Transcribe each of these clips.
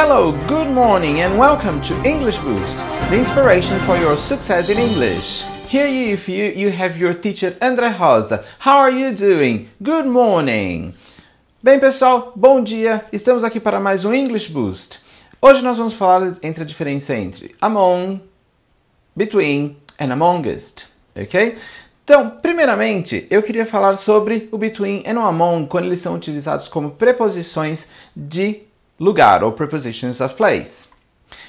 Hello, good morning and welcome to English Boost, the inspiration for your success in English. Here you have your teacher André Rosa. How are you doing? Good morning. Bem pessoal, bom dia. Estamos aqui para mais um English Boost. Hoje nós vamos falar entre a diferença entre among, between and amongst, ok? Então, primeiramente, eu queria falar sobre o between e o among quando eles são utilizados como preposições de lugar, ou prepositions of place.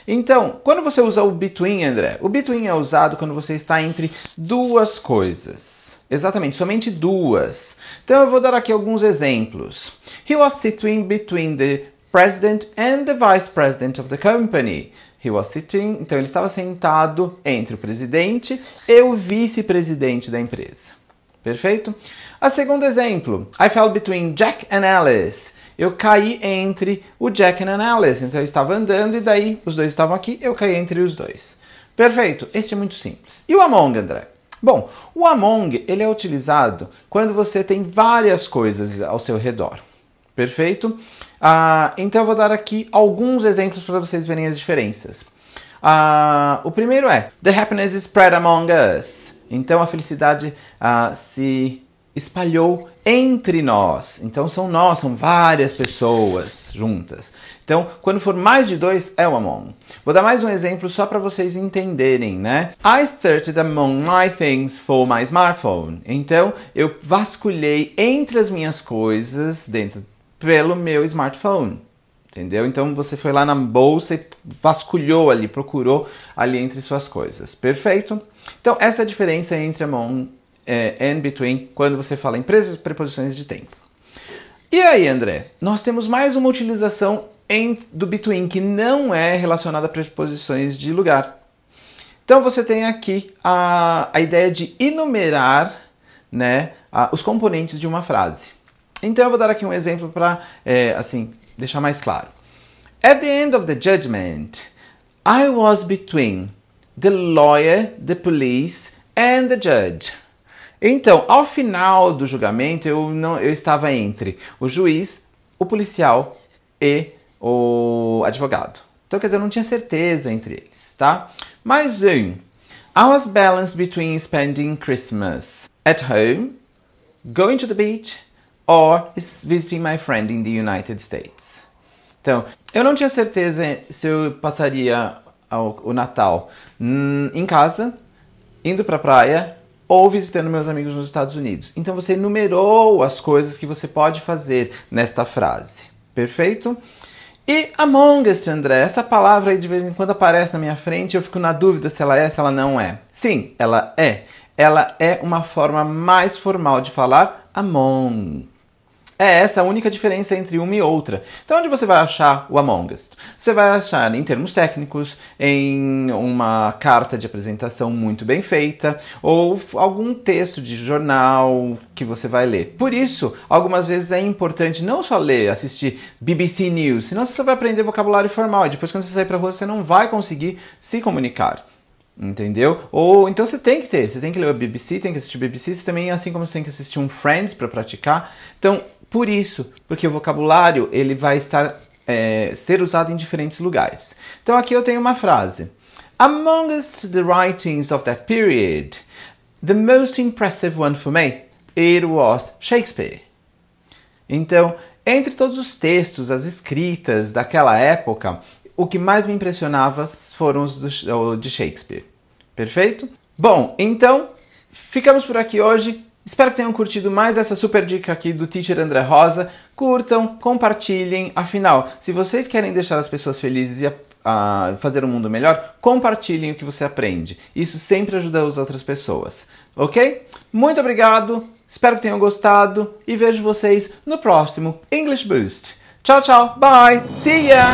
Então, quando você usa o between, André, o between é usado quando você está entre duas coisas. Exatamente, somente duas. Então, eu vou dar aqui alguns exemplos. He was sitting between the president and the vice president of the company. He was sitting, então ele estava sentado entre o presidente e o vice-presidente da empresa. Perfeito? A segundo exemplo, I fell between Jack and Alice. Eu caí entre o Jack e a Alice. Então eu estava andando e daí os dois estavam aqui, eu caí entre os dois. Perfeito? Este é muito simples. E o among, André? Bom, o among ele é utilizado quando você tem várias coisas ao seu redor. Perfeito? Então eu vou dar aqui alguns exemplos para vocês verem as diferenças. O primeiro é The happiness is spread among us. Então a felicidade se espalhou entre nós. Então são várias pessoas juntas. Então, quando for mais de dois, é o among. Vou dar mais um exemplo só para vocês entenderem, né? I searched among my things for my smartphone. Então, eu vasculhei entre as minhas coisas pelo meu smartphone. Entendeu? Então, você foi lá na bolsa e vasculhou ali, procurou ali entre suas coisas. Perfeito? Então, essa é a diferença entre among and between, quando você fala em preposições de tempo. E aí, André? Nós temos mais uma utilização do between, que não é relacionada a preposições de lugar. Então, você tem aqui a ideia de enumerar, né, os componentes de uma frase. Então, eu vou dar aqui um exemplo para, deixar mais claro. At the end of the judgment, I was between the lawyer, the police and the judge. Então, ao final do julgamento, eu estava entre o juiz, o policial e o advogado. Então, quer dizer, eu não tinha certeza entre eles, tá? Mais um. I was balanced between spending Christmas at home, going to the beach, or visiting my friend in the United States. Então, eu não tinha certeza se eu passaria o Natal em casa, indo para a praia, ou visitando meus amigos nos Estados Unidos. Então você enumerou as coisas que você pode fazer nesta frase. Perfeito? E amongst, André, essa palavra aí de vez em quando aparece na minha frente, eu fico na dúvida se ela é, se ela não é. Sim, ela é. Ela é uma forma mais formal de falar among. É essa a única diferença entre uma e outra. Então, onde você vai achar o amongst? Você vai achar em termos técnicos, em uma carta de apresentação muito bem feita, ou algum texto de jornal que você vai ler. Por isso, algumas vezes é importante não só ler, assistir BBC News, senão você só vai aprender vocabulário formal. E depois, quando você sair para a rua, você não vai conseguir se comunicar. Entendeu? Ou então você tem que ler o BBC, tem que assistir o BBC, você também, assim como você tem que assistir um Friends para praticar. Então, por isso, porque o vocabulário ele vai ser usado em diferentes lugares. Então aqui eu tenho uma frase. Amongst the writings of that period, the most impressive one for me, it was Shakespeare. Então, entre todos os textos, as escritas daquela época, o que mais me impressionava foram os de Shakespeare. Perfeito? Bom, então, ficamos por aqui hoje. Espero que tenham curtido mais essa super dica aqui do Teacher André Rosa. Curtam, compartilhem. Afinal, se vocês querem deixar as pessoas felizes e fazer um mundo melhor, compartilhem o que você aprende. Isso sempre ajuda as outras pessoas. Ok? Muito obrigado. Espero que tenham gostado e vejo vocês no próximo English Boost. Tchau, tchau. Bye. See ya.